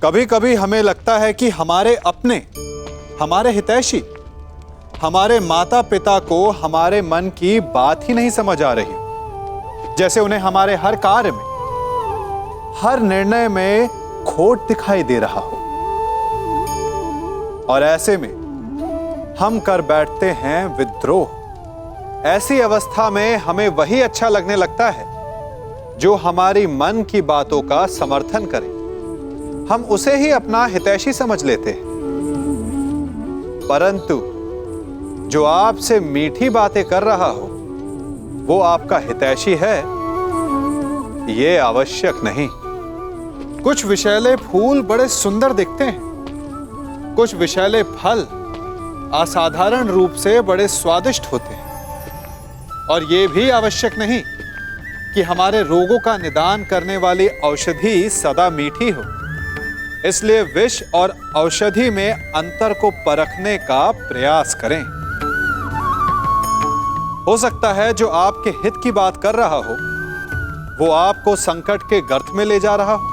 कभी कभी हमें लगता है कि हमारे अपने, हमारे हितैषी, हमारे माता पिता को हमारे मन की बात ही नहीं समझ आ रही, जैसे उन्हें हमारे हर कार्य में, हर निर्णय में खोट दिखाई दे रहा हो। और ऐसे में हम कर बैठते हैं विद्रोह। ऐसी अवस्था में हमें वही अच्छा लगने लगता है जो हमारी मन की बातों का समर्थन करे। हम उसे ही अपना हितैषी समझ लेते हैं। परंतु जो आपसे मीठी बातें कर रहा हो वो आपका हितैषी है, ये आवश्यक नहीं। कुछ विषैले फूल बड़े सुंदर दिखते हैं, कुछ विषैले फल असाधारण रूप से बड़े स्वादिष्ट होते हैं। और ये भी आवश्यक नहीं कि हमारे रोगों का निदान करने वाली औषधि सदा मीठी हो। इसलिए विष और औषधि में अंतर को परखने का प्रयास करें। हो सकता है जो आपके हित की बात कर रहा हो वो आपको संकट के गर्त में ले जा रहा हो।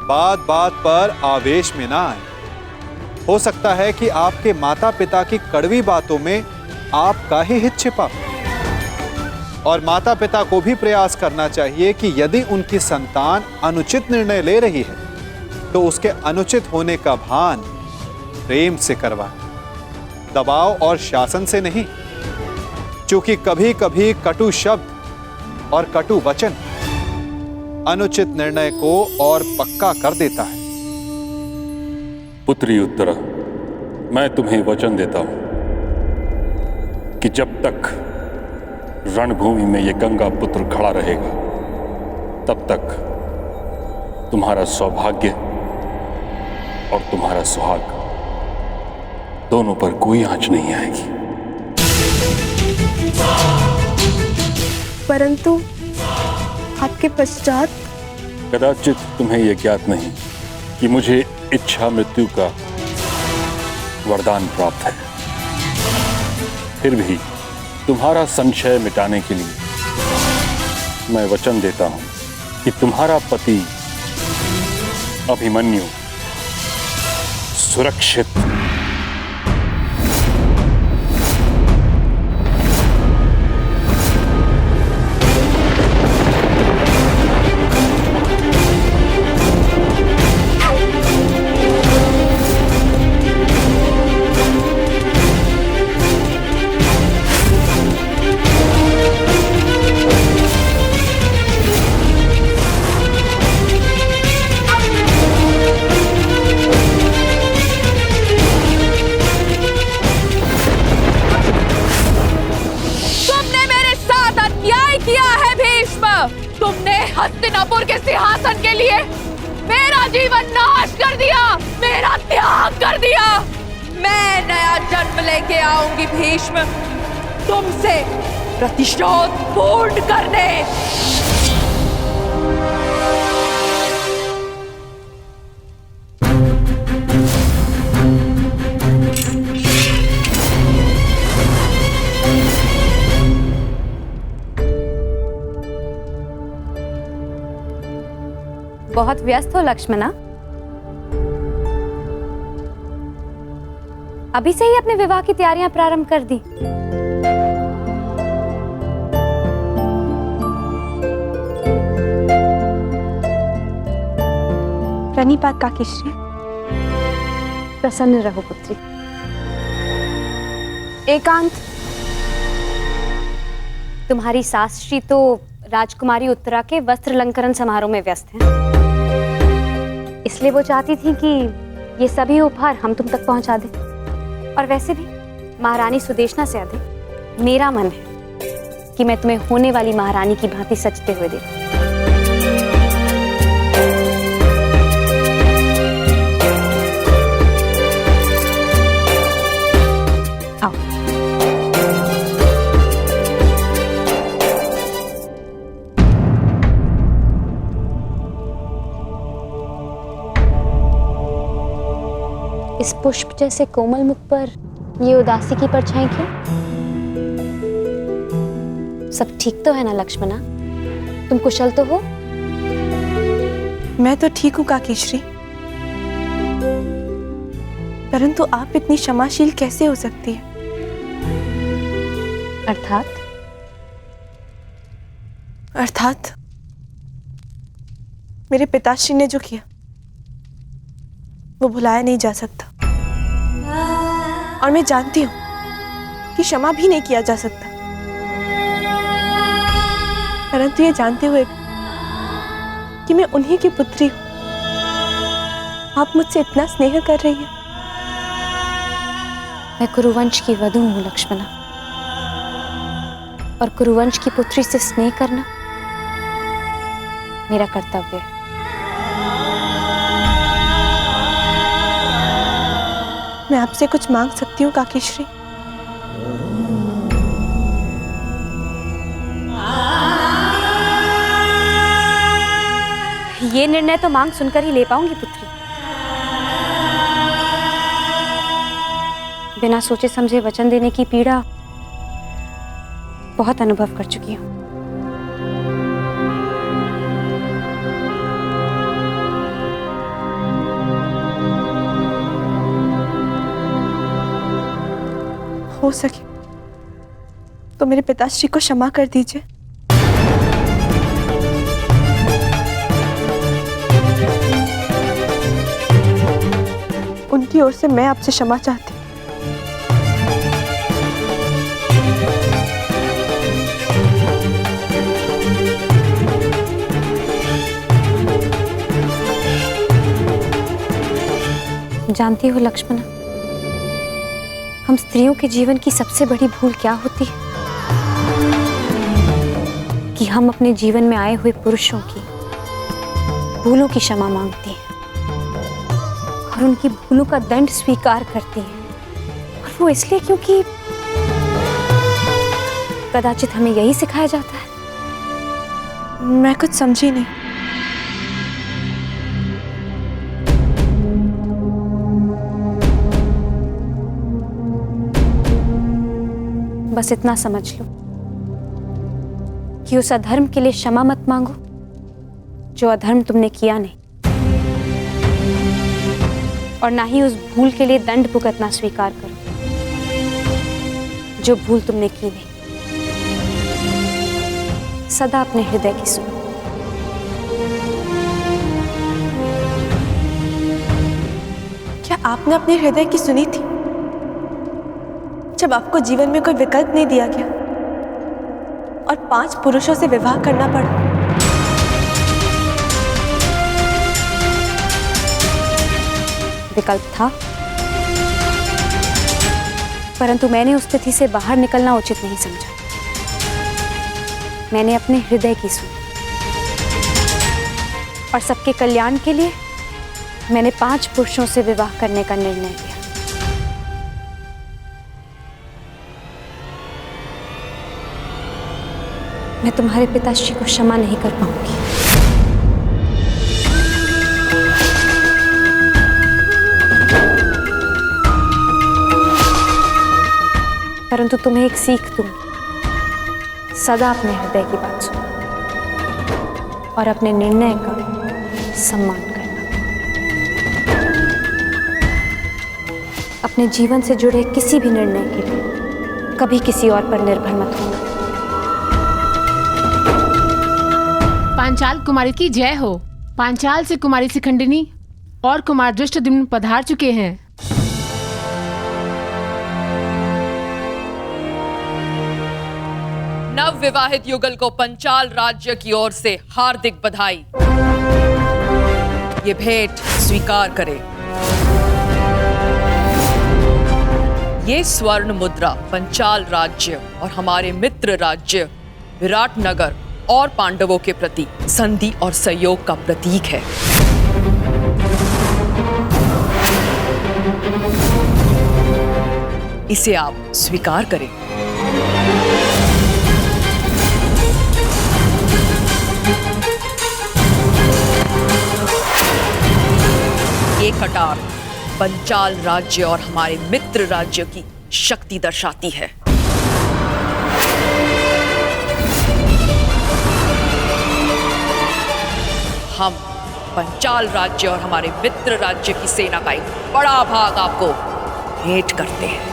बात बात पर आवेश में ना आए। हो सकता है कि आपके माता पिता की कड़वी बातों में आपका ही हित छिपा हो। और माता पिता को भी प्रयास करना चाहिए कि यदि उनकी संतान अनुचित निर्णय ले रही है तो उसके अनुचित होने का भान प्रेम से करवाएं, दबाव और शासन से नहीं। क्योंकि कभी कभी कटु शब्द और कटु वचन अनुचित निर्णय को और पक्का कर देता है। पुत्री उत्तरा, मैं तुम्हें वचन देता हूं कि जब तक रणभूमि में यह गंगा पुत्र खड़ा रहेगा तब तक तुम्हारा सौभाग्य और तुम्हारा सुहाग दोनों पर कोई आंच नहीं आएगी। परंतु आपके पश्चात कदाचित तुम्हें यह ज्ञात नहीं कि मुझे इच्छा मृत्यु का वरदान प्राप्त है। फिर भी तुम्हारा संशय मिटाने के लिए मैं वचन देता हूं कि तुम्हारा पति अभिमन्यु सुरक्षित हस्तिनापुर के सिंहासन के लिए मेरा जीवन नाश कर दिया, मेरा त्याग कर दिया। मैं नया जन्म लेके आऊंगी भीष्म, तुमसे प्रतिशोध पूर्ण करने। बहुत व्यस्त हो लक्ष्मणा? अभी से ही अपने विवाह की तैयारियां प्रारंभ कर दी। प्रणिपात काकीश्री। प्रसन्न रहो पुत्री। एकांत। तुम्हारी सासश्री तो राजकुमारी उत्तरा के वस्त्र अलंकरण समारोह में व्यस्त हैं। इसलिए वो चाहती थी कि ये सभी उपहार हम तुम तक पहुंचा दें। और वैसे भी महारानी सुदेशना से अधिक मेरा मन है कि मैं तुम्हें होने वाली महारानी की भांति सजते हुए देखूं। आओ। इस पुष्प जैसे कोमल मुख पर ये उदासी की परछाई क्यों? सब ठीक तो है ना लक्ष्मणा? तुम कुशल तो हो? मैं तो ठीक हूँ काकीश्री। परंतु आप इतनी क्षमाशील कैसे हो सकती है? अर्थात मेरे पिताश्री ने जो किया वो भुलाया नहीं जा सकता, और मैं जानती हूं कि क्षमा भी नहीं किया जा सकता। परंतु ये जानते हुए कि मैं उन्हीं की पुत्री हूं, आप मुझसे इतना स्नेह कर रही हैं। मैं कुरुवंश की वधू हूं लक्ष्मणा, और कुरुवंश की पुत्री से स्नेह करना मेरा कर्तव्य है। मैं आपसे कुछ मांग सकती हूँ काकीश्री? ये निर्णय तो मांग सुनकर ही ले पाऊंगी पुत्री। बिना सोचे समझे वचन देने की पीड़ा बहुत अनुभव कर चुकी हूं। हो सके तो मेरे पिताश्री को क्षमा कर दीजिए। उनकी ओर से मैं आपसे क्षमा चाहती हूँ। जानती हो लक्ष्मणा, हम स्त्रियों के जीवन की सबसे बड़ी भूल क्या होती है? कि हम अपने जीवन में आए हुए पुरुषों की भूलों की क्षमा मांगती हैं और उनकी भूलों का दंड स्वीकार करती हैं, और वो इसलिए क्योंकि कदाचित हमें यही सिखाया जाता है। मैं कुछ समझी नहीं। बस इतना समझ लो कि उस अधर्म के लिए क्षमा मत मांगो जो अधर्म तुमने किया नहीं, और ना ही उस भूल के लिए दंड भुगतना स्वीकार करो जो भूल तुमने की नहीं। सदा अपने हृदय की सुनो। क्या आपने अपने हृदय की सुनी थी जब आपको जीवन में कोई विकल्प नहीं दिया गया और 5 पुरुषों से विवाह करना पड़ा? विकल्प था, परंतु मैंने उस स्थिति से बाहर निकलना उचित नहीं समझा। मैंने अपने हृदय की सुनी, और सबके कल्याण के लिए मैंने 5 पुरुषों से विवाह करने का निर्णय लिया। मैं तुम्हारे पिताश्री को क्षमा नहीं कर पाऊंगी। परंतु तुम्हें एक सीख दूंगी। सदा अपने हृदय की बात सुनो और अपने निर्णय का सम्मान करना। अपने जीवन से जुड़े किसी भी निर्णय के लिए कभी किसी और पर निर्भर मत होना। पांचाल कुमारी की जय हो। पांचाल से कुमारी शिखंडिनी और कुमार दृष्टद्युम्न पधार चुके हैं। नव विवाहित युगल को पंचाल राज्य की ओर से हार्दिक बधाई। ये भेंट स्वीकार करें। ये स्वर्ण मुद्रा पंचाल राज्य और हमारे मित्र राज्य विराटनगर और पांडवों के प्रति संधि और सहयोग का प्रतीक है। इसे आप स्वीकार करें। ये कटार पंचाल राज्य और हमारे मित्र राज्य की शक्ति दर्शाती है। हम पंचाल राज्य और हमारे मित्र राज्य की सेना का एक बड़ा भाग आपको भेंट करते हैं।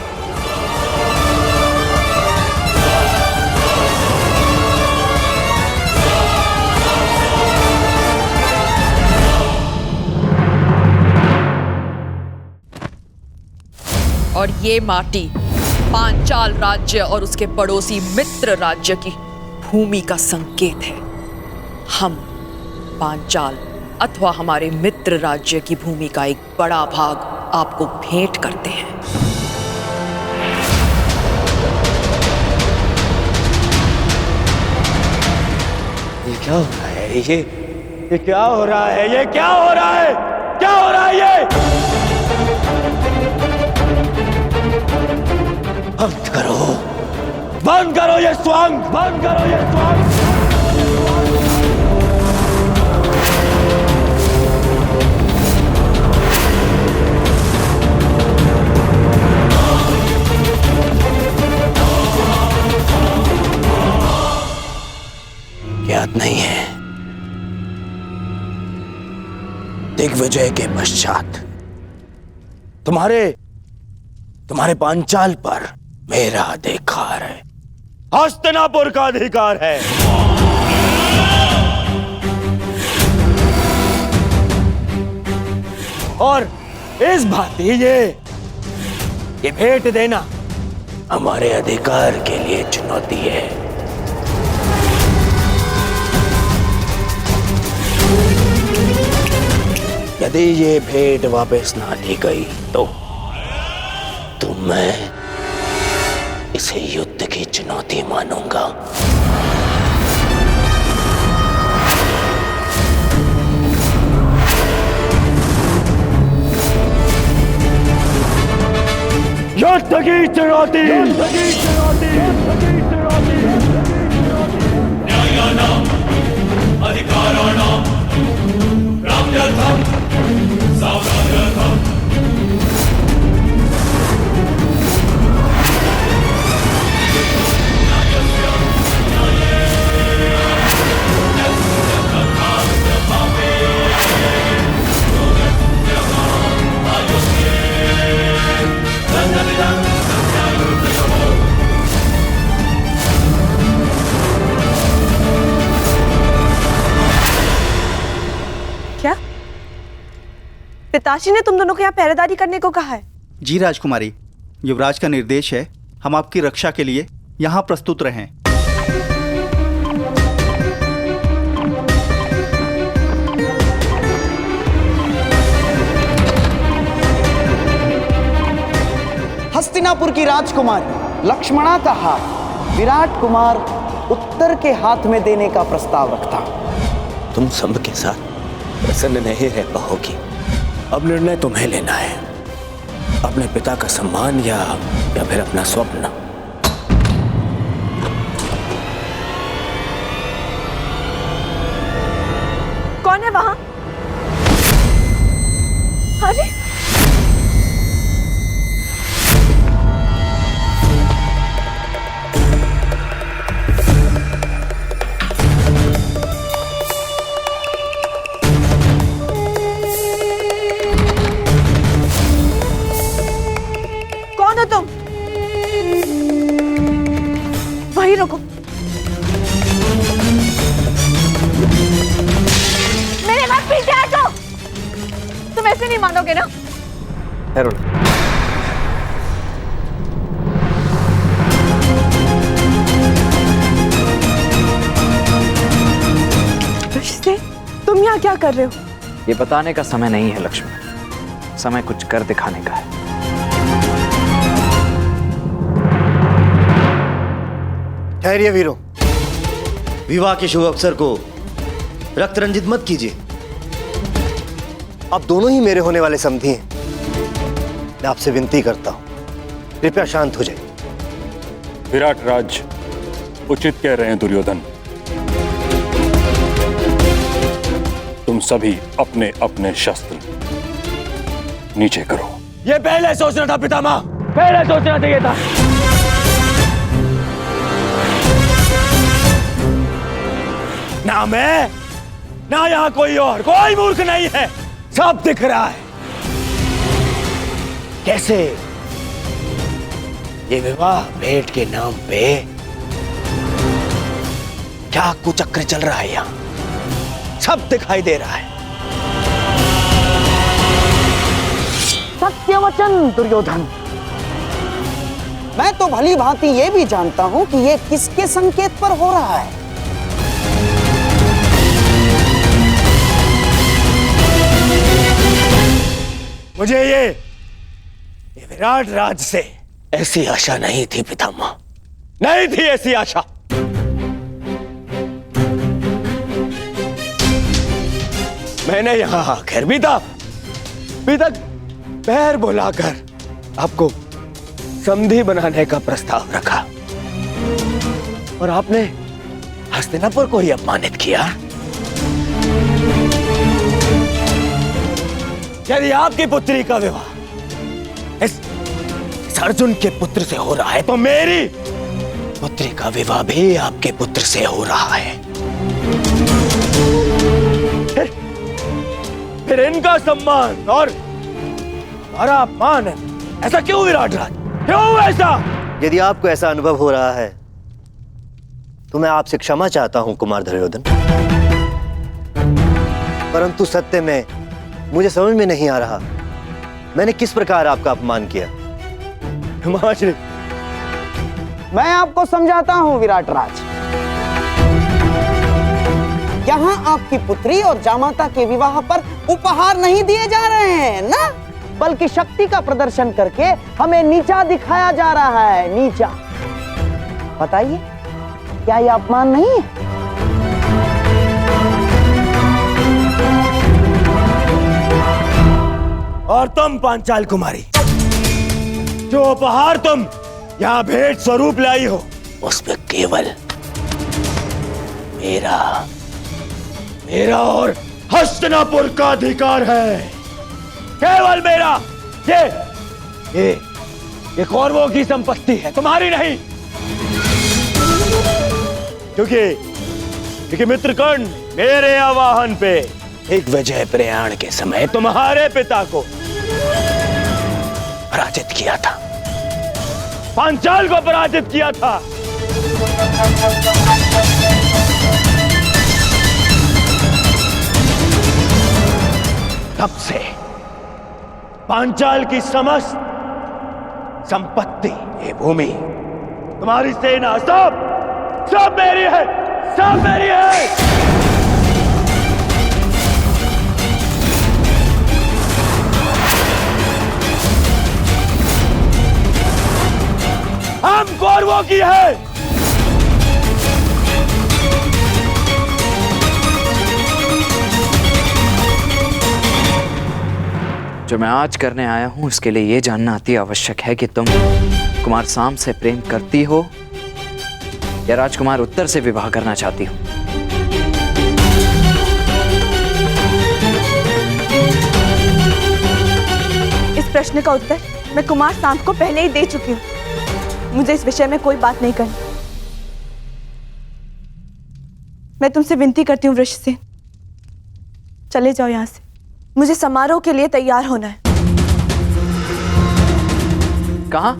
और ये माटी पांचाल राज्य और उसके पड़ोसी मित्र राज्य की भूमि का संकेत है। हम पांचाल अथवा हमारे मित्र राज्य की भूमि का एक बड़ा भाग आपको भेंट करते हैं। ये क्या हो रहा है? ये क्या हो रहा है? ये क्या हो रहा है? क्या हो रहा है ये? बंद करो, बंद करो ये स्वांग, बंद करो ये स्वांग। याद नहीं है? दिग्विजय के पश्चात तुम्हारे पांचाल पर मेरा अधिकार है, हस्तिनापुर का अधिकार है। और इस भांति ये भेंट देना हमारे अधिकार के लिए चुनौती है। यदि ये भेंट वापस ना ली गई तो मैं इसे युद्ध की चुनौती मानूंगा। युद्ध की चुनौती, युद्ध की चुनौती, युद्ध की चुनौती। न्यायानाम अधिकाराणाम प्राप्त्यर्थम सावधानार्थम। क्या पिताश्री ने तुम दोनों को यहाँ पहरेदारी करने को कहा है? जी राजकुमारी, युवराज का निर्देश है, हम आपकी रक्षा के लिए यहाँ प्रस्तुत रहें। हस्तिनापुर की राजकुमारी लक्ष्मणा का हाथ विराट कुमार उत्तर के हाथ में देने का प्रस्ताव रखता हूं। तुम सब के साथ प्रसन्न नहीं रह पाओगी। अब निर्णय तुम्हें लेना है, अपने पिता का सम्मान या फिर अपना स्वप्न। कौन है वहां? अरे तुम वहीं रुको। मेरे बाद पीछे हटो। तुम ऐसे नहीं मानोगे ना? रिश्ते, तुम यहाँ क्या कर रहे हो? ये बताने का समय नहीं है लक्ष्मण, समय कुछ कर दिखाने का है। ठहरिए वीरों, विवाह के शुभ अवसर को रक्त रंजित मत कीजिए। आप दोनों ही मेरे होने वाले समधी हैं। मैं आपसे विनती करता हूं, कृपया शांत हो जाइए। विराट राज उचित कह रहे हैं दुर्योधन। तुम सभी अपने अपने शस्त्र नीचे करो। ये पहले सोचना था पितामह, पहले सोचना चाहिए था। ना मैं, ना यहां कोई और, कोई मूर्ख नहीं है, सब दिख रहा है। ये विवाह भेंट के नाम पे क्या कुचक्र चल रहा है यहाँ, सब दिखाई दे रहा है। सत्यवचन दुर्योधन, मैं तो भली भांति ये भी जानता हूं कि ये किसके संकेत पर हो रहा है। मुझे ये विराट राज से ऐसी आशा नहीं थी पितामह, नहीं थी ऐसी आशा। मैंने यहां आखिर भी तक पैर बुलाकर आपको समधी बनाने का प्रस्ताव रखा और आपने हस्तिनापुर को ही अपमानित किया। यदि आपकी पुत्री का विवाह इस अर्जुन के पुत्र से हो रहा है तो मेरी पुत्री का विवाह भी आपके पुत्र से हो रहा है। फिर इनका सम्मान और हमारा अपमान है, ऐसा क्यों विराट राज, क्यों ऐसा? यदि आपको ऐसा अनुभव हो रहा है तो मैं आपसे क्षमा चाहता हूं कुमार दुर्योधन, परंतु सत्य में मुझे समझ में नहीं आ रहा मैंने किस प्रकार आपका अपमान किया। महाश्री, मैं आपको समझाता हूं विराट राज। यहाँ आपकी पुत्री और जामाता के विवाह पर उपहार नहीं दिए जा रहे हैं ना, बल्कि शक्ति का प्रदर्शन करके हमें नीचा दिखाया जा रहा है, नीचा। बताइए, क्या यह अपमान नहीं है? और तुम पांचाल कुमारी, जो उपहार तुम यहां भेंट स्वरूप लाई हो, उसमें केवल मेरा और हस्तिनापुर का अधिकार है, केवल मेरा। ये कौरवों की संपत्ति है, तुम्हारी नहीं। क्योंकि मित्रकर्ण मेरे आवाहन पे एक विजय प्रयाण के समय तुम्हारे पिता को पराजित किया था, पांचाल को पराजित किया था। तब से पांचाल की समस्त संपत्ति, ये भूमि, तुम्हारी सेना, सब मेरी है, सब मेरी है। हम कौरवों की है। जो मैं आज करने आया हूं उसके लिए यह जानना अति आवश्यक है कि तुम कुमार साम से प्रेम करती हो या राजकुमार उत्तर से विवाह करना चाहती हो। इस प्रश्न का उत्तर मैं कुमार सांप को पहले ही दे चुकी हूँ। मुझे इस विषय में कोई बात नहीं करनी। मैं तुमसे विनती करती हूँ वृष से, चले जाओ यहाँ से। मुझे समारोह के लिए तैयार होना है। कहाँ?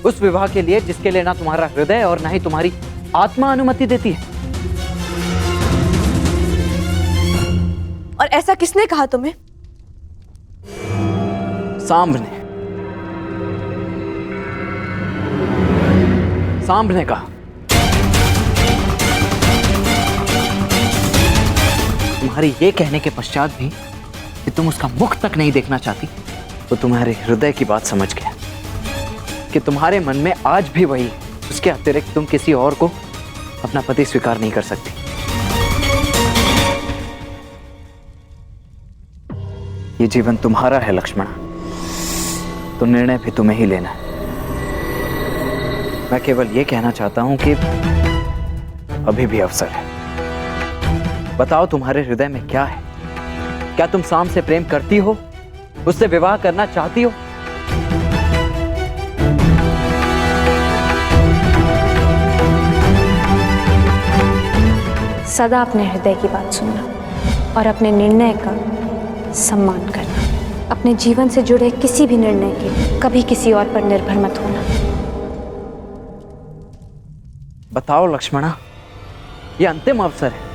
उस विवाह के लिए जिसके लिए ना तुम्हारा हृदय और ना ही तुम्हारी आत्मा अनुमति देती है। और ऐसा किसने कहा तुम्हें? सांब ने कहा। तुम्हारे ये कहने के पश्चात भी कि तुम उसका मुख तक नहीं देखना चाहती, तो तुम्हारे हृदय की बात समझ गया कि तुम्हारे मन में आज भी वही है। उसके अतिरिक्त तुम किसी और को अपना पति स्वीकार नहीं कर सकती। ये जीवन तुम्हारा है लक्ष्मण, तो निर्णय भी तुम्हें ही लेना है। मैं केवल ये कहना चाहता हूं कि अभी भी अवसर है। बताओ तुम्हारे हृदय में क्या है? क्या तुम साम से प्रेम करती हो, उससे विवाह करना चाहती हो? सदा अपने हृदय की बात सुनना और अपने निर्णय का सम्मान करना। अपने जीवन से जुड़े किसी भी निर्णय के लिए कभी किसी और पर निर्भर मत होना। बताओ लक्ष्मणा, ये अंतिम अवसर है,